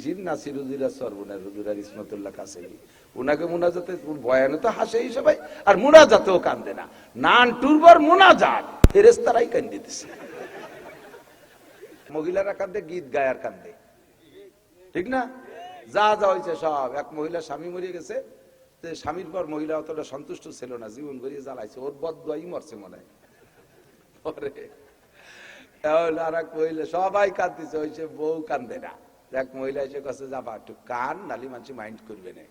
জিন নাসিরুদ্দিরা সরবুনার হুজুর ইসমতুল্লাহ কাসেমি উনাকে মুনাজাতে বয়ানে তো হাসেই সবাই, আর মুনাজাতেও কান্দে না। নান টুরবার মুনাজাত ফেরেশতারাই কান্দিতেছে। মহিলারা কান্দে, গীত গায় আর কান্দে, ঠিক না? যা যা হয়েছে সব। এক মহিলা স্বামী মরিয়ে গেছে, স্বামীর পর মহিলা অতটা সন্তুষ্ট ছিল না, জীবন ভরিয়ে জ্বালাইছে, ওর বদদুয়াই মরছে মনে হয়। পরে আর এক মহিলা, সবাই কাঁদতেছে, হয়েছে বউ কান্দে না। এক মহিলা এসে কাছে যাবা একটু কান, নালি মানুষ মাইন্ড করবে না।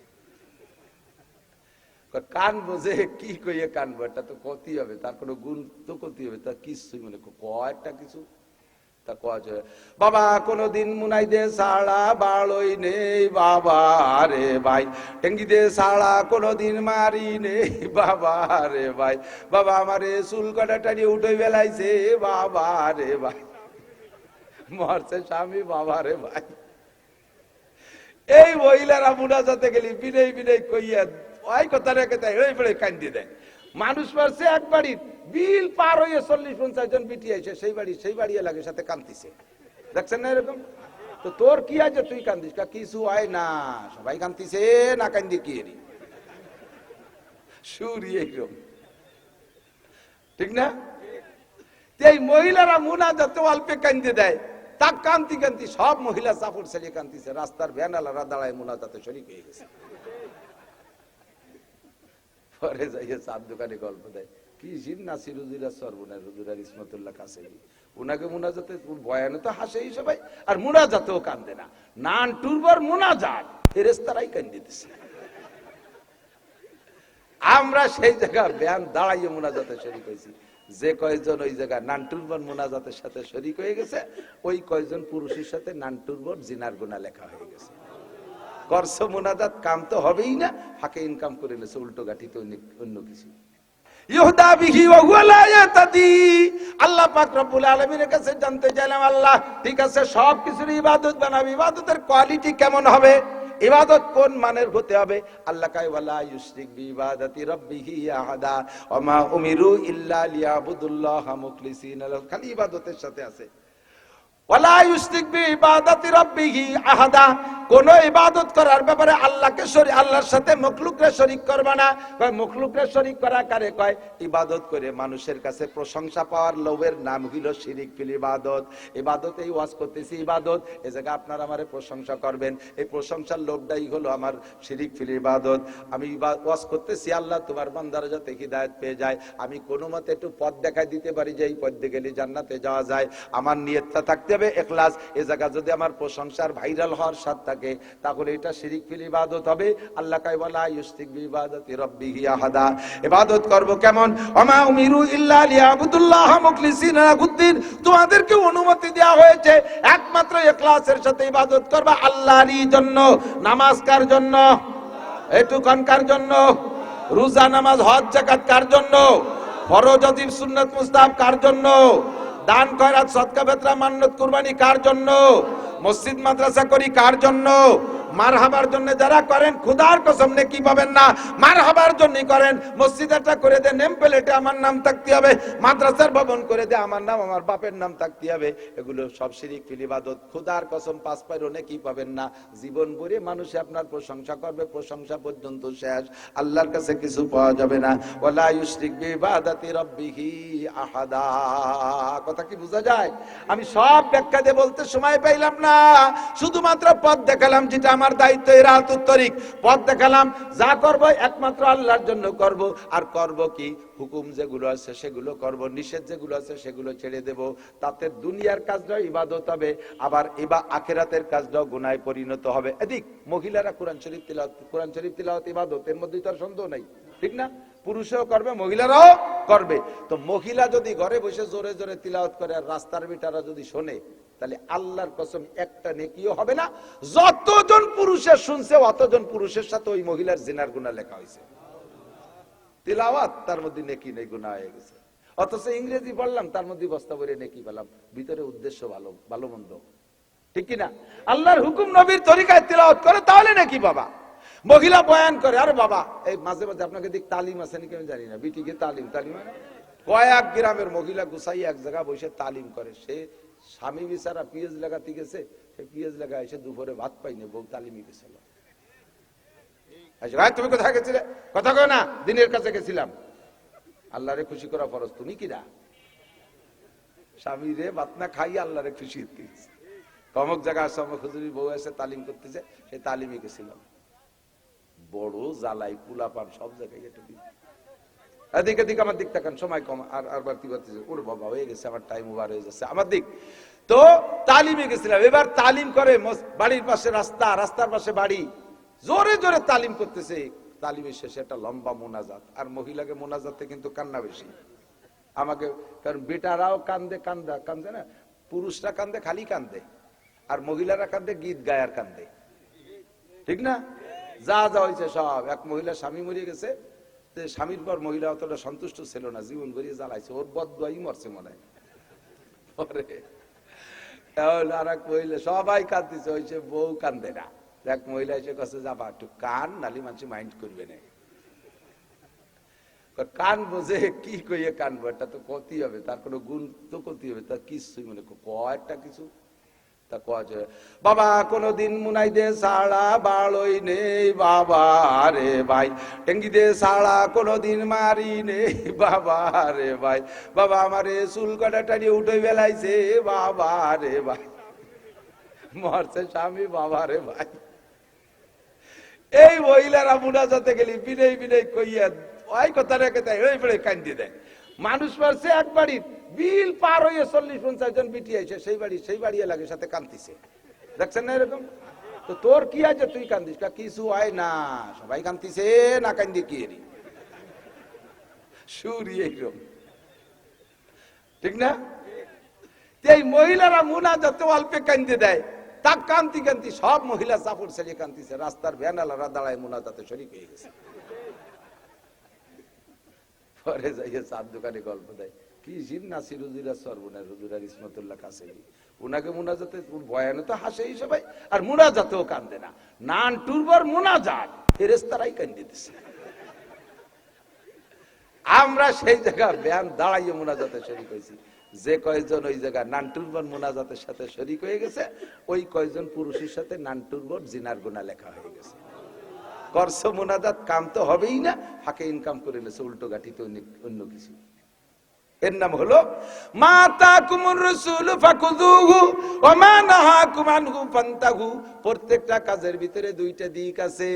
কান বোঝে কি কইয়ে কানবো, এটা তো ক্ষতি হবে, তার কোনো গুণ তো ক্ষতি হবে, তার কিছুই মনে কয়টা কিছু। বাবা কোনদিন মুনাই দে সাড়া বাড়ই নেই বাবা রে ভাই, টেঙ্গি দে সাড়া কোনদিন মারি নেই বাবা রে ভাই, বাবা আমারে চুল কাটা টাড়ি উঠে বেলাইছে বাবা রে ভাই, মরছে স্বামী বাবা রে ভাই। এই মহিলারা মুনাজাতে গেলি বিনয় বিনয় কইয়া ওই কথা রেখে দেয়, ওই বলে কান্দি দেয়। মানুষ মারছে এক বাড়ির, বিল পার হয়ে 40-50 জন বিটি আইছে, সেই বাড়ি লাগে সাথে কান্দিছে, দেখছেন না এরকম? তো তোর কি আছে তুই কান্দিস? কিছু হয় না, সবাই কান্দিছে, না কান্দি কি এরি সুরি এইরকম, ঠিক না? এই মহিলারা মুনাজাতে অল্পে কান্দে দেয়, তা কান্তি কান্তি সব মহিলা চাপড় ছেলে কান্দিছে, রাস্তার ভ্যানালারা দাঁড়ায় মুনাজাতে শরীক হয়ে গেছে। পরে যাইয়ে চার দোকানে গল্প দেয়, কি জিন নাসিরুদ্দিরা সরবুনার হুজুর ইসমতুল্লাহ কাসেমি উনাকে মুনাজাতে বয়ানে তো হাসেই সবাই, আর মুনাজাতেও কান্দে না। নান টুরবার মুনাজাত ফেরেশতারাই কান্দিতেছে। আমরা সেই জায়গা ব্যান দাঁড়াইয়ে মুনাজাতে শরীক হয়েছি। যে কয়জন ওই জায়গায় নান টুরবার মুনাজাতের সাথে শরীক হয়ে গেছে, ওই কয়জন পুরুষের সাথে নান টুরবার জিনার গুনাহ লেখা হয়ে গেছে। করছো মুনাজাত, কাম তো হবেই না, ফাঁকে ইনকাম করে নেছে উল্টো গাঠিতে অন্য কিছু। ইহদা বিহি ওয়া হুয়া লা ইয়াতাদি। আল্লাহ পাক রব্বুল আলামিনের কাছে জানতে চাইলাম, আল্লাহ ঠিক আছে সব কিছুর ইবাদত বানাবি, ইবাদতের কোয়ালিটি কেমন হবে, ইবাদত কোন মানের হতে হবে? আল্লাহ কয় ওয়ালা ইউশরিক বিইবাদাতি রাব্বিহি আহাদা ওয়া মা উমিরু ইল্লা লিয়াবুদুল্লাহা মুখলিসিনা লাহু। খালি ইবাদতের সাথে আছে ওয়ালা ইউশরিক বিইবাদাতি রাব্বিহি আহাদা, কোন ইবাদত করার ব্যাপারে আল্লাহকে আল্লাহর সাথে মখলুকরা শরীক করবে না। কয় মখলুকরা শরীক করা কারে কয়? ইবাদত করে মানুষের কাছে প্রশংসা পাওয়ার লোভের নাম হইল শিরিক ফিল ইবাদত। ইবাদত এই ওয়াজ করতেছি ইবাদত, এই জায়গা আপনারা আমারে প্রশংসা করবেন, এই প্রশংসার লোভটাই হলো আমার শিরিক ফিল ইবাদত। আমি ওয়াজ করতেছি আল্লাহ তোমার বান্দারা যাতে হিদায়াত পেয়ে যায়, আমি কোনো মতে একটু পথ দেখাই দিতে পারি যে এই পথ দিয়ে গেলে জান্নাতে যাওয়া যায়, আমার নিয়তটা থাকতে হবে ইখলাস। এই জায়গা যদি আমার প্রশংসার ভাইরাল হওয়ার স্বাদ থাকে, তাহলে এটা শিরিক ফিল ইবাদত হবে। আল্লাহ কয় ওয়ালা ইউশরিক বিইবাদাতি রাব্বিহি আহাদা। ইবাদত করব কেমন? ওমা উমিরু ইল্লা লিয়াবুদুল্লাহা মুখলিসিনা লাহুদ্দিন। তোমাদেরকে অনুমতি দেওয়া হয়েছে একমাত্র ইখলাসের সাথে ইবাদত করবা আল্লাহরই জন্য। নামাজ কার জন্য? একটু কার জন্য? রোজা নামাজ হজ যাকাত কার জন্য? ফরজ ওয়াজিব সুন্নাত মুস্তাহাব কার জন্য? দান খয়রাত সদকা ফিতরা মান্নত কুরবানি কার জন্য? মসজিদ মাদ্রাসা করি কার জন্য? মারহাবার জন্য যারা করেন খোদার কসম নেকি পাবেন না, মারহাবার জন্যই করেন। মসজিদ একটা করে দে নেম প্লেটে আমার নাম থাকতে হবে, মাদ্রাসার ভবন করে দে আমার নাম আমার বাপের নাম থাকতে হবে, এগুলো সব শিরিক ফিল ইবাদত। খোদার কসম 5 পাইরও নেকি পাবেন না। জীবন ভরে মানুষে আপনার প্রশংসা করবে, প্রশংসা পর্যন্ত শেষ, আল্লাহর কাছে কিছু পাওয়া যাবে না। ওয়ালা ইউশরিক বিইবাদাতি রাব্বিহি আহাদা। কথা কি বোঝা যায়? আমি সব ব্যাখ্যা দিয়ে বলতে সময় পাইলাম না, শুধুমাত্র পথ দেখালাম, যেটা আমার দায়িত্ব এর আতুত্তরিক পথ দেখালাম। যা করব একমাত্র আল্লাহর জন্য করব, আর করব কি হুকুম যেগুলো আছে সেগুলো করব, নিষেধ যেগুলো আছে সেগুলো ছেড়ে দেব। তাতে দুনিয়ার কাজটাও ইবাদত হবে, আবার আখিরাতের কাজটাও গুনাহে পরিণত হবে। এদিক মহিলারা কোরআন শরীফ তিলাওয়াত ইবাদত, এর মধ্যে তার সন্দেহ নাই, ঠিক না? পুরুষও করবে, মহিলারাও করবে। তো মহিলা যদি ঘরে বসে জোরে জোরে তিলাওয়াত করে আর রাস্তার বেটারা যদি শোনে, তাহলে আল্লাহর কসম একটা নেকিও হবে না। যতজন পুরুষের শুনছে অতজন পুরুষের সাথে ওই মহিলার জিনার গুনাহ লেখা হয়েছে। তিলাওয়াত তার মধ্যে নেকি নেই, গুনাহ হয়ে গেছে। অথচ ইংরেজি পড়লাম তার মধ্যে বস্তা ভরে নেকি পেলাম, ভিতরে উদ্দেশ্য ভালো, ভালো মন্দ, ঠিক কিনা? আল্লাহর হুকুম নবীর তরিকায় তিলাওয়াত করে তাহলে নাকি বাবা। মহিলা বয়ান করে, আরে বাবা এই মাঝে মাঝে আপনাকে দিক তালিম আছে নাকি আমি জানি না, বিটিকে তালিম কয়েক গ্রামের মহিলা গুছাই এক জায়গা বসে তালিম করে। সে স্বামী বিচারা পিএইচ লাগাতে গেছে, সে পিঁয়াজ লাগা এসে দুপুরে ভাত পাইনি, বউ তালিমে গেছিল। তুমি কোথায় গেছিলে? কথা কয় না, দিনের কাছে গেছিলাম। আল্লাহরে খুশি করা ফরজ, তুমি কিরা? স্বামী রে ভাত না খাই আল্লাহরে খুশি দিয়েছে। অমুক জায়গায় আসামক হুজুরি বউ এসে তালিম করতেছে, সে তালিমে গেছিলাম। বড় জ্বালাই, পুলা পান সব জায়গায় এটা দিন। এদিকে দিক আমার দিক তাকান, সময় কম, আর বাড়তি বাড়তেছে। ওর বাবা হয়ে গেছে, আমার টাইম ওভার হয়ে যাচ্ছে, আমার দিক। তো তালিমে গেছিলাম, এবার তালিম করে বাড়ির পাশে রাস্তা, রাস্তার পাশে বাড়ি, জোরে জোরে তালিম করতেছে। তালিমের শেষে একটা লম্বা মোনাজাত, আর মহিলাকে মোনাজাতে কিন্তু কান্না বেশি আমাকে, কারণ বেটারাও কান্দে, কান্দে না, পুরুষরা কান্দে, খালি কান্দে, আর মহিলারা কান্দে গীত গায় আর কান্দে, ঠিক না? যা যা হয়েছে সব। এক মহিলা স্বামী মরিয়ে গেছে, স্বামীর পর মহিলা অতটা সন্তুষ্ট ছিল না, জীবন ভরিয়ে জ্বালাইছে, ওর বদদুয়াই মরছে মনে হয়। পরে আর এক মহিলা, সবাই কাঁদতেছে, হয়েছে বউ কান্দে না। এক মহিলা এসে কাছে যাবা একটু কান, নালি মানুষ মাইন্ড করবে না। কান বোঝে কি কইয়ে কানবো, এটা তো ক্ষতি হবে, তার কোনো গুণ তো ক্ষতি হবে, তার কিছুই মনে কয়টা কিছু। তা কয় বাবা কোনদিন মুনাই দে সাড়া বাড়ই নেই বাবা রে ভাই, টেঙ্গি দে সাড়া কোনদিন মারি নেই বাবা রে ভাই, বাবা আমারে চুল কাটা টানিয়ে উঠে বেলাইছে বাবা রে ভাই, মরছে স্বামী বাবা রে ভাই। এই মহিলারা মুনাজাতে গেলি বিনয় বিনয় কইয়া ওই কথা রেখে দেয়, ওই পড়ে কান্দি দেয়। মানুষ মারছে এক বাড়ির, বিল পার হয়ে 40-50 জন বিটি আইছে, সেই বাড়ি লাগে সাথে কান্দিছে, দেখছেন না এরকম? তো তোর কি আছে তুই কান্দিস? কিছু হয় না, সবাই কান্দিছে না, কান্দি কি এরি সুরি এইরকম, ঠিক না? এই মহিলারা মুনাজাতে অল্পে কান্দে দেয়, তা কান্তি কান্তি সব মহিলা চাপড় ছেড়ে কান্দিছে, রাস্তার ভ্যানালারা দাঁড়ায় মুনাজাতে শরীক হয়ে গেছে। পরে যাইয়ে চার দোকানে গল্প দেয়, কি জিন নাসির হুজুরা সর্বনার হুজুরার ইসমতুল্লাহ কাছে উনাকে মুনাজাতে বয়ানে তো হাসেই সবাই, আর মুনাজাতেও কান্দে না। নান টুরবার মুনাজাত ফেরেশতারাই কান্দে দিছে। আমরা সেই জায়গা ব্যান দাঁড়াইয়ে মুনাজাতে শরীক হয়েছি। যে কয়জন ওই জায়গা নানটুরবন মুনাজাতের সাথে শরীক হয়ে গেছে, ওই কয়জন পুরুষের সাথে নানটুরবন জিনার গুনাহ লেখা হয়ে গেছে। করছো মুনাজাত, কাম তো হবেই না, ফাঁকে ইনকাম করে নিয়েছে উল্টো গাঠিতে অন্য কিছু। এর নাম হলো মা তাকুমুর রাসূল ফাকুযুহু ওয়া মা নাহাকুম আনহু ফান্তাহু। প্রত্যেকটা কাজের ভিতরে দুইটা দিক আছে।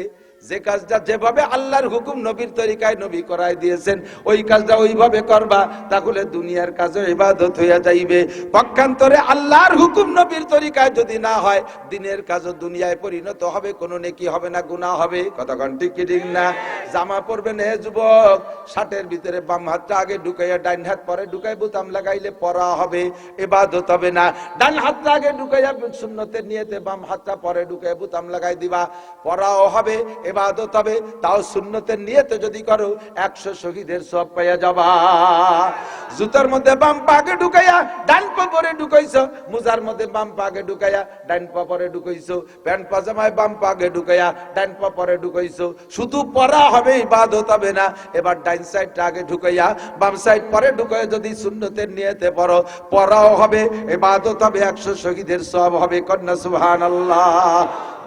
যে কাজটা যেভাবে আল্লাহর হুকুম নবীর তরিকায় নবী করায় দিয়েছেন, ওই কাজটা ওইভাবে করবা, তাহলে দুনিয়ার কাজও ইবাদত হইয়া যাইবে। পক্ষান্তরে আল্লাহর হুকুম নবীর তরিকায় যদি না হয়, দিনের কাজও দুনিয়ায় পরিণত হবে, কোনো নেকি হবে না, গুনাহ হবে। কতক্ষণ ঠিক কি ঠিক না? জামা পরবেন হে যুবক, শার্টের ভিতরে বাম হাতটা আগে ঢুকাইয়া ডাইন হাত পরে ঢুকাই বোতাম লাগাইলে পরা হবে, ইবাদত হবে না। ডান হাতটা আগে ঢুকাইয়া সুন্নতের নিয়তে বাম হাতটা পরে ঢুকাই বোতাম লাগাই দিবা, পরাও হবে, ইবাদত হবে। তাও সুন্নতের নিয়তে যদি করো 100 শহীদের সওয়াব পাইয়া যাবা। জুতার মধ্যে বাম পা আগে ঢুকাইয়া ডান পা পরে ঢুকাইছো, মোজার মধ্যে বাম পা আগে ঢুকাইয়া ডান পা পরে ঢুকাইছো, প্যান্ট পাজামায় বাম পা আগে ঢুকাইয়া ডান পা পরে ঢুকাইছো, শুধু পরা হবে, ইবাদত হবে না। এবার ডাইন সাইডটা আগে ঢুকাইয়া বাম সাইড পরে ঢুকাইয়া যদি সুন্নতের নিয়তে পড়ো, পরাও হবে, ইবাদত হবে, 100 শহীদের সওয়াব হবে। কন্যা সুবহানাল্লাহ।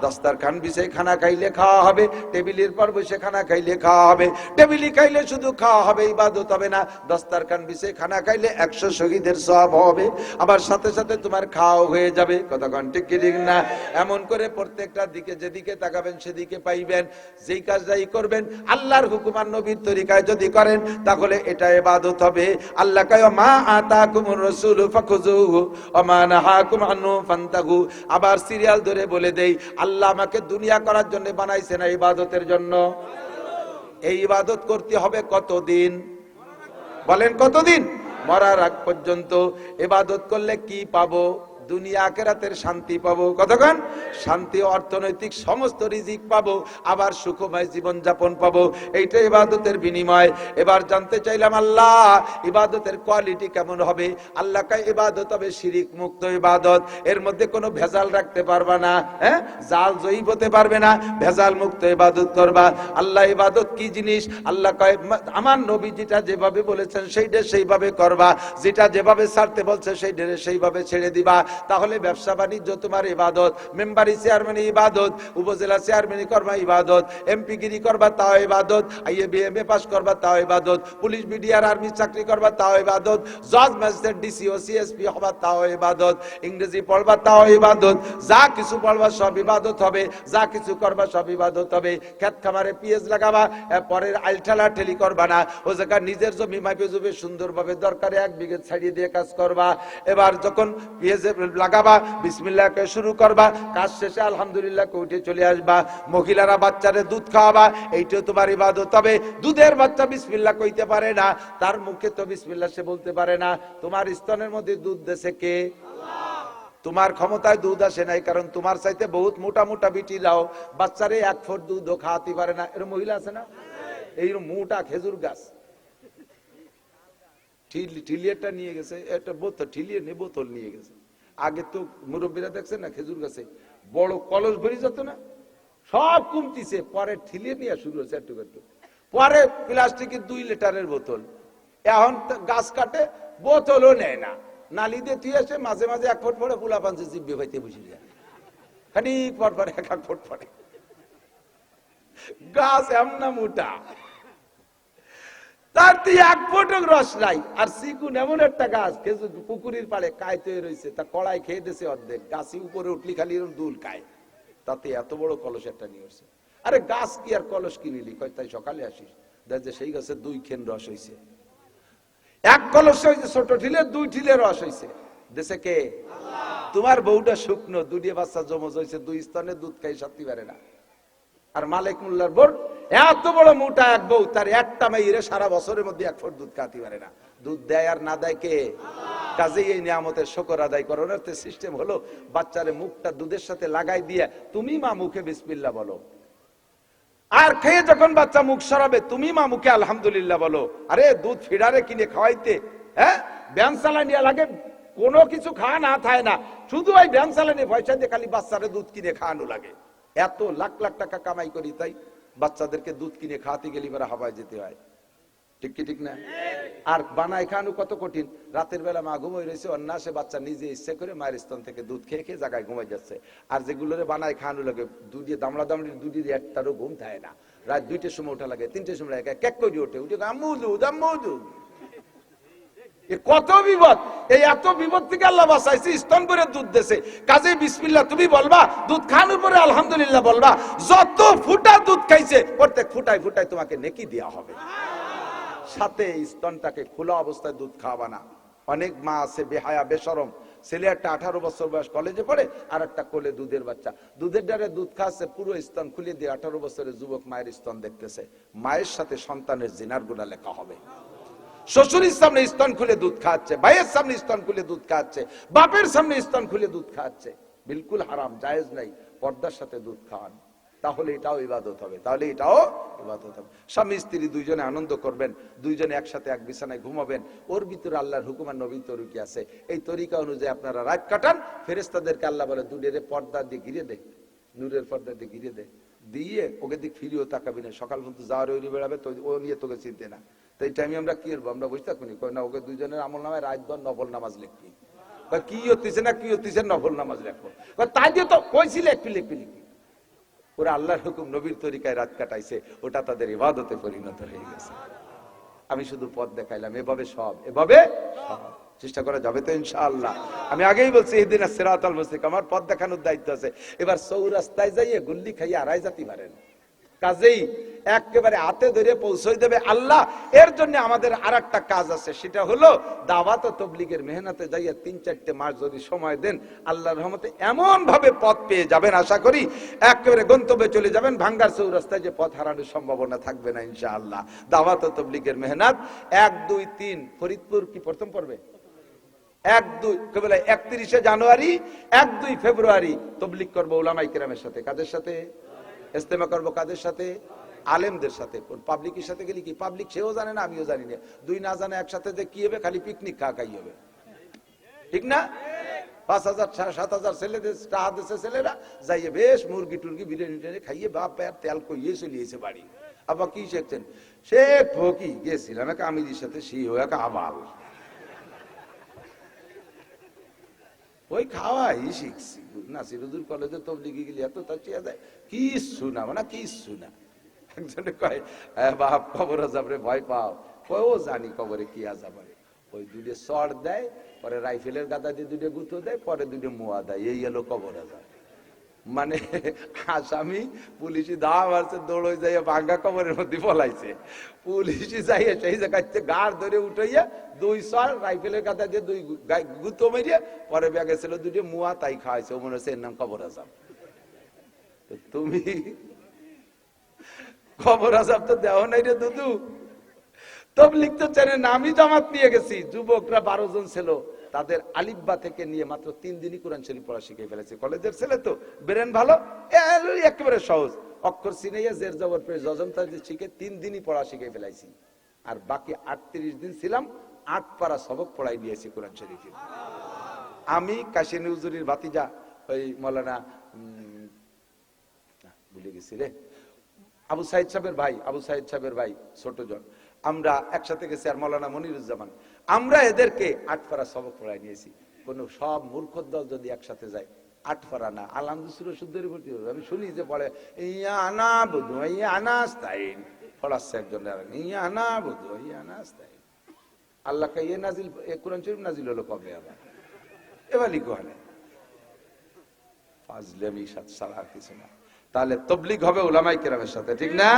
দস্তারখান বিছাই খানা খাইলে খাওয়া হবে, টেবিলের পর বসে খানা খাইলে খাওয়া হবে। টেবিলে খাইলে শুধু খাওয়া হবে, ইবাদত হবে না। দস্তারখান বিছাই খানা খাইলে 100 শহীদের সওয়াব হবে, আবার সাথে সাথে তোমার খাওয়া হয়ে যাবে। কতক্ষণ ঠিক কি ঠিক না? এমন করে প্রত্যেকটা দিকে যেদিকে তাকাবেন সেদিকে পাইবেন। যেই কাজটাই করবেন আল্লাহর হুকুম আর নবীর তরিকায় যদি করেন, তাহলে এটা ইবাদত হবে। আল্লাহ কয় মা আতাকুমুর রাসূলু ফাখুযুহু ওয়া মা নাহাকুম আনহু ফান্তাহু। আবার সিরিয়াল ধরে বলে দেই, আল্লাহ আমাকে দুনিয়া করার জন্য বানাইছে না, ইবাদতের জন্য। এই ইবাদত করতে হবে কতদিন? বলেন কতদিন? মরার আগ পর্যন্ত। ইবাদত করলে কি পাবো? দুনিয়া আখিরাতের শান্তি পাবো। কতক্ষণ? শান্তি, অর্থনৈতিক সমস্ত রিজিক পাবো, আবার সুখময় জীবন যাপন পাবো। এইটা ইবাদতের বিনিময়। এবার জানতে চাইলাম আল্লাহ ইবাদতের কোয়ালিটি কেমন হবে? আল্লাহ কয় ইবাদত হবে শিরিক মুক্ত ইবাদত, এর মধ্যে কোনো ভেজাল রাখতে পারবা না, হ্যাঁ, জাল জয়ীব হতে পারবে না, ভেজাল মুক্ত ইবাদত করবা। আল্লাহ ইবাদত কি জিনিস? আল্লাহ কয় আমার নবী যেটা যেভাবে বলেছেন সেইটা সেইভাবে করবা, যেটা যেভাবে ছাড়তে বলছে সেইটা সেইভাবে ছেড়ে দিবা। তাহলে ব্যবসা বাণিজ্য তোমার ইবাদত, মেম্বারি চেয়ারম্যান ইবাদত, উপজেলা চেয়ারম্যানই করবা ইবাদত, এমপি গিরি করবা তাও ইবাদত, আইএ বিএমএ পাস করবা তাও ইবাদত, পুলিশ বিডিআর আর্মি চাকরি করবা তাও ইবাদত, জজ ম্যাজিস্ট্রেট ডিসিও সিএসপি হবা তাও ইবাদত, ইংরেজি পড়বা তাও ইবাদত, যা কিছু পড়বা সব ইবাদত হবে, যা কিছু করবা সব ইবাদত হবে। খেত খামারে পিএস লাগাবা, পরের আইলঠালা ঠেলি করবা না, ও জায়গা নিজের জমি মাপে জুবে সুন্দরভাবে দরকারে 1 বিঘে ছাড়িয়ে দিয়ে কাজ করবা। এবার যখন পিএস লাগাবা বিসমিল্লাহ কে শুরু করবা, কাজ শেষে আলহামদুলিল্লাহ উঠে চলে আসবা। মহিলারা বাচ্চারে দুধ খাওয়াবা, এইটাও তোমার ইবাদত হবে। দুধের বাচ্চা বিসমিল্লাহ কইতে পারে না, তার মুখে তো বিসমিল্লাহ সে বলতে পারে না, তোমার স্তনের মধ্যে দুধ দেছে কে? তোমার ক্ষমতায় দুধ আসে নাই, কারণ তোমার চাইতে বহুত মোটা মোটা বিটিরাও বাচ্চারে 1 ফুট দুধও খাওয়াতে পারে না। এরকম মহিলা আছে না? এই মোটা খেজুর গাছ ঠিলিয়েটা নিয়ে গেছে, একটা বোতল ঠিলিয়ে নিয়ে বোতল নিয়ে গেছে। আগে তো মুরব্বীরা দেখছে না খেজুর গাছে বড় কলস ভরি যেত না, সব কমতিছে, পরে ঠিলিয়ে নিয়ে শুরু হচ্ছে একটু একটু, পরে প্লাস্টিকের 2 লিটারের বোতল। এখন গাছ কাটে বোতলও নেয় না, নালি দিয়ে তুই আসে, মাঝে মাঝে 1 ফুট পরে পোলা পাঞ্চে জিব্বে ভাইতে বসে যায়, খানিক পর পরে 1 ফুট পরে। গাছ এমনা মোটা, তার 1 ফুটও রস নাই। আর চিকুন এমন একটা গাছ, খেজুর পুকুরের পাড়ে কাইতে রয়েছে, তা কড়াই খেয়ে দিয়েছে অর্ধেক, গাছি উপরে উঠলি খালি এরকম দুল খায়, তাতে এত বড় কলস একটা নিয়ে আসছে। আরে গাছ কি আর কলস কিনিলি? কয় তাই সকালে আসিস, দেখ যে সেই গাছে 2 খেন রস হয়েছে, 1 কলস হয়েছে ছোট ঠিলে, 2 ঠিলে রস হয়েছে। দেশে কে? তোমার বউটা শুকনো, 2 বাচ্চা জমজ হয়েছে, 2 স্তনে দুধ খাই সত্যি পারে না। আর মালিক মোল্লার বোর এত বড় মোটা এক বউ, তার একটা মেয়েরে সারা বছরের মধ্যে 1 ফুট দুধ খাওয়াতে পারে না। দুধ দেয় আর না দেয় কে? কাজেই এই নিয়ামতের শুকর আদায় করার সিস্টেম হলো বাচ্চারে মুখটা দুধের সাথে লাগাই দিয়ে তুমি মা মুখে বিসমিল্লাহ বলো, আর খেয়ে যখন বাচ্চা মুখ সরাবে তুমি মা মুখে আলহামদুলিল্লাহ বলো। আরে দুধ ফিডারে কিনে খাওয়াইতে ব্যান চালানিয়া লাগে, কোনো কিছু খাওয়া না থাকে না, শুধু ওই ব্যান চালানি পয়সা দিয়ে খালি বাচ্চারে দুধ কিনে খাওয়ানো লাগে। এত লাখ লাখ টাকা কামাই করি, তাই বাচ্চাদেরকে দুধ কিনে খাওয়াতে গেলে এবার হাওয়ায় যেতে হয়, ঠিক কি ঠিক না? আর বানায় খাওয়ানো কত কঠিন। রাতের বেলা মা ঘুমাই রয়েছে, অন্যাসে বাচ্চা নিজে ইচ্ছে করে মায়ের স্তন থেকে দুধ খেয়ে খেয়ে জায়গায় ঘুমাই যাচ্ছে। আর যেগুলোরে বানায় খাওয়ানো লাগে দুধে দামড়া দামড়ি দুধে একটারও ঘুম থাকে না, রাত 2টের সময় ওঠা লাগে, 3টের সময় লাগে, ক্যাক করে ওঠে, উঠে আম্মু দুধ আম্মু দুধ। কত বিপদ! এই এত বিপদ থেকে আল্লাহ বাঁচাইছে, স্তন করে দুধ দেছে। কাজে বিসমিল্লাহ তুমি বলবা, দুধ খাওয়ানোর পরে আলহামদুলিল্লাহ বলবা। যত ফুটা দুধ খাইছে প্রত্যেক ফুটায় ফুটায় তোমাকে নেকি দেওয়া হবে। সাথে স্তনটাকে খোলা অবস্থায় দুধ খাওয়াবা না। অনেক মা আছে বেহায়া বেশরম, ছেলে একটা 18 বছর বয়স কলেজে পড়ে, আর একটা কোলে দুধের বাচ্চা, দুধের ডারে দুধ খাচ্ছে, পুরো স্তন খুলে দিয়ে 18 বছরের যুবক মায়ের স্তন দেখতেছে। মায়ের সাথে সন্তানের জিনার গুনাহ লেখা হবে। শ্বশুরের সামনে স্তন খুলে দুধ খাচ্ছে, ভাইয়ের সামনে স্তন খুলে দুধ খাচ্ছে, বাপের সামনে স্তন খুলে দুধ খাচ্ছে, বিলকুল হারাম, জায়েজ নাই। পর্দার সাথে দুধ খাওয়ান, তাহলে এটাও ইবাদত হবে, তাহলে এটাও ইবাদত হবে। স্বামী স্ত্রী দুইজনে আনন্দ করবেন, দুইজনে একসাথে এক বিছানায় ঘুমাবেন, ওর ভিতরে আল্লাহর হুকুম আর নবীর তরিকা আছে। এই তরিকা অনুযায়ী আপনারা রাত কাটান। ফেরেশতাদেরকে আল্লাহ বলে দুনিয়ারে পর্দা দিয়ে ঘিরে দে, নূরের পর্দা দিয়ে ঘিরে দে, দিয়ে ওকে দিক ফিরিও তাকাবি না, সকাল পর্যন্ত যাওয়ার ওই বেড়াবে, তো ও নিয়ে তোকে চিনতে না। তো এই টাইমে আমরা কি করবো? আমরা বুঝতে পারি না, ওকে দুইজনের আমল নামায় রাতভর নফল নামাজ লিখবি। কি হতেছে না কি হতেছে, নফল নামাজ লেখো, তাই দিয়ে তো কইছিলে একটু লিখবি লিখবি। ওরা আল্লাহর হুকুম নবীর তরিকায় রাত কাটাইছে, ওটা তাদের ইবাদতে পরিণত হয়ে গেছে। আমি শুধু পথ দেখাইলাম, এভাবে সব চেষ্টা করা যাবে তো ইনশাআল্লাহ। আমি আগেই বলছি ইহদিনাস সিরাতাল মুস্তাকিম, আমার পথ দেখানোর দায়িত্ব আছে। এবার চৌরাস্তায় যাইয়ে গুল্লি খাইয়ে আড়াই জাতি পারেন, কাজেই একেবারে হাতে ধরে পৌঁছাই দেবে আল্লাহ। এর জন্য আমাদের আরেকটা কাজ আছে, সেটা হলো দাওয়াত ও তাবলীগের মেহনতে যাইয়া 3-4 মাস যদি সময় দেন, আল্লাহর রহমতে এমন ভাবে পথ পেয়ে যাবেন, আশা করি একেবারে গন্তব্যে চলে যাবেন। ভাঙ্গার চৌরাস্তায় যে পথ হারানোর সম্ভাবনা থাকবে না ইনশাআল্লাহ। দাওয়াত ও তাবলীগের মেহনত 1, 2, 3 ফরিদপুর কি প্রথম পড়বে? 1, 2 কেবল 31 জানুয়ারি 1, 2 ফেব্রুয়ারি তাবলীগ করব উলামায়ে কেরামের সাথে। কাদের সাথে? ইজতেমা করব কাদের সাথে? আলেমদের সাথে। পাবলিকের সাথে গেলে কি পাবলিক সেও জানে না, আমিও জানি না, দুই না জানে একসাথে যে কি হবে, খালি পিকনিক খাই হবে, ঠিক না? 5,000 7,000 ছেলেদের টাকা দিচ্ছে, ছেলেরা যাইয়ে বেশ মুরগি টুরগি বিরিয়ানি টিরিয়ানি খাইয়ে বাপ আর তেল কইয়ে চলিয়েছে বাড়ি। আবার কি শিখছেন? সে ঠকি গেছিলাম এক আমিরির সাথে, সে এক আবাল, ওই খাওয়াই শিখছি। নাসির হুজুর কলেজে তবলিগি গেলে এত তাচিয়া দেয়, কিচ্ছু না, মানে কিচ্ছু না। একজনে কয় বাপ কবর আজাবরে ভয় পাও, কয় ও জানি কবরে কি আজাব হয়। ওই দুটো চড় দেয়, পরে রাইফেলের গাদা দিয়ে দুটো গুঁতো দেয়, পরে দুটো মোয়া দেয়, এই এলো কবর আজাব। মানে আসামি পুলিশি দা মারছে, দৌড়ই যাইয়া ভাঙ্গা কবরের মধ্যে পলাইছে। পুলিশি যাইয়া সেই জায়গায় গাড় ধরে উঠাইয়া 2 চড় রাইফেলের গাদা দিয়ে 2 গুঁতো মেরিয়ে পরে ব্যাগে ছিল দুটো মুয়া, তাই খাওয়াইছে। ও মনে হচ্ছে এর নাম কবর আজাব। তুমি কবর আজাব তো দেও নাই রে দুদু। তবলিগ তো চেনে না। আমি জামাত নিয়ে গেছি, যুবকরা 12 জন ছিল, তাদের আলিফবা থেকে নিয়ে মাত্র 3 দিনই কোরআন শরীফ পড়া শিখে ফেলেছে। কলেজের ছেলে তো, ব্রেন ভালো, একেবারে সহজ। অক্ষর চিনাইয়া জের জবর পেয়ে জজম তাজদিদ শিখে 3 দিনই পড়া শিখে ফেলাইছি। আর বাকি 38 দিন ছিলাম, 8 পারা সবক পড়াই দিয়েছি কোরআন শরীফে। আমি কাশিনী হুজুরির ভাতিজা ওই মৌলানা ভুলে গেছি রে, আবু সাইদ সাহেবের ভাই, আবু সাইদ সাহেবের ভাই ছোট জন, আমরা একসাথে গেছি। আর মৌলানা মনিরুজ্জামান, আমরা এদেরকে 8 পারা সবক পড়াই নিয়েছি। কোন সব মূর্খ দল যদি একসাথে যায় 8 পারা না, আলহামদুলিল্লাহ শুদ্ধের ভর্তি হবে। আমি শুনি যে বলে ইয়া আনা বুধু ইয়া আনাস্তাইন, পড়াচ্ছে একজন, ইয়া আনা বুধু ইয়া আনাস্তাইন। আল্লাহ কে ইয়ে নাজিল, কোরআন শরীফ নাজিল হলো কবে আবার? এবার লিখোহানে ফাজলামি সাথে সারা কিছু না। তাহলে তবলিগ হবে উলামায়ে কেরামের সাথে, ঠিক না?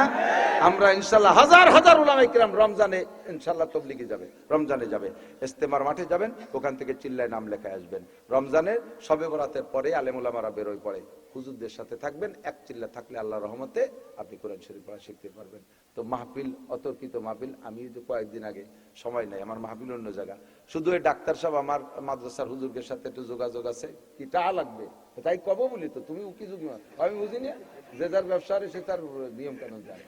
আমরা ইনশাআল্লাহ হাজার হাজার উলামায়ে কেরাম রমজানে ইনশাআল্লাহ তবলিগে যাবে, রমজানে যাবে, ইস্তেমার মাঠে যাবেন, ওখান থেকে চিল্লায় নাম লেখা আসবেন। রমজানের শবে বরাতের পরে আলেম উলামারা বেরোয় পড়ে, হুজুরদের সাথে থাকবেন। এক চিল্লা থাকলে আল্লাহর রহমতে আপনি কোরআন শরীফ পড়া শিখতে পারবেন। তো মাহফিল, অতর্কিত মাহফিল, আমি তো কয়েকদিন আগে, সময় নাই আমার, মাহফিল অন্য জায়গা। শুধু এই ডাক্তার সাহেব আমার মাদ্রাসার হুজুরদের সাথে একটু যোগাযোগ আছে, কি টাকা লাগবে তাই কব বলি, তো তুমি উকি ঝুঁকি মার, আমি বুঝিনি। যে যার ব্যবসা সে তার নিয়ম কানুন জানে।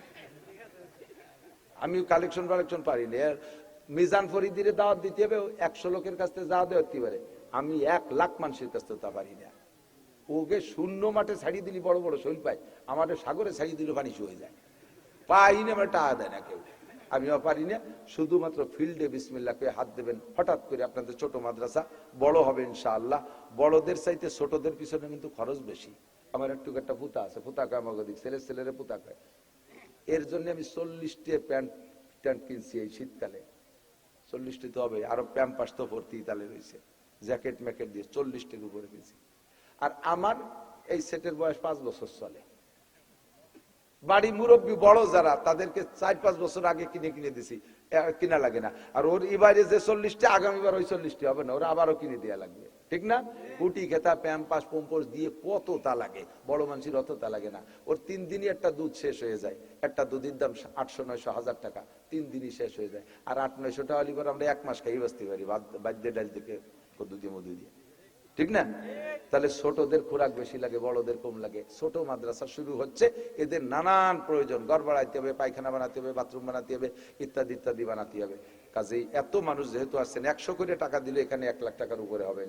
আমি কালেকশন পারি না। মিজান ফরিদিরে দাওয়াত দিতে হবে, 100 লোকের কাছ থেকে যা দেওয়া হতে পারে, আমি 1 লাখ মানুষের কাছ থেকে তা পারি না। ওকে শূন্য মাঠে ছাড়িয়ে দিলি বড় বড় শৈল পায়, আমাদের সাগরে ছাড়িয়ে দিলে পানি হয়ে যায়, পাই না, আমার টাকা দেয় না কেউ। আমিও পারি না। শুধুমাত্র ফিল্ডে বিসমিল্লাহ করে হাত দেবেন। হঠাৎ করে আপনাদের ছোট মাদ্রাসা বড় হবে ইনশাআল্লাহ, বড়দের চাইতে ছোটদের পিছনে কিন্তু খরচ বেশি। আমার একটু একটা পুতা আছে, পুতা কয় আমাকে দিক, ছেলেরে পুতা কয়। এর জন্য আমি 40টি প্যান্ট ট্যান্ট কিনছি এই শীতকালে। 40টি তো হবে, আরো প্যাম্পাস তো ভর্তি তালে রয়েছে, জ্যাকেট ম্যাকেট দিয়ে 40টির উপরে কিনছি। আর আমার এই সেটের বয়স 5 বছর চলে। বাড়ি মুরব্বী বড় যারা, তাদেরকে 4-5 বছর আগে কিনে দিছি, কিনা লাগে না। আর ওর এবারে যে 40টি, আগামীবার ওই 40টি হবে না, ওরা আবারও কিনে দেওয়া লাগবে, ঠিক না? কুটি খেতা প্যাম্পাস পম্পস দিয়ে কত তা লাগে, বড় মানুষের অত তা লাগে না। ওর 3 দিনই একটা দুধ শেষ হয়ে যায়। একটা দুধের দাম 800-900-1000 টাকা, 3 দিনই শেষ হয়ে যায়। আর 800-900 টাকা হলে আমরা 1 মাস খাই বাঁচতে পারি, বাদ্য ডাল থেকে দুধে মধু দিয়ে, ঠিক না? তাহলে ছোটদের খোরাক বেশি লাগে, বড়দের কম লাগে। ছোট মাদ্রাসা শুরু হচ্ছে, এদের নানান প্রয়োজন, ঘর বানাইতে হবে, পায়খানা বানাতে হবে, বাথরুম বানাতে হবে, ইত্যাদি ইত্যাদি বানাতে হবে। কাজেই এত মানুষ যেহেতু আসছেন, 100 করে টাকা দিলে এখানে 1 লাখ টাকার উপরে হবে।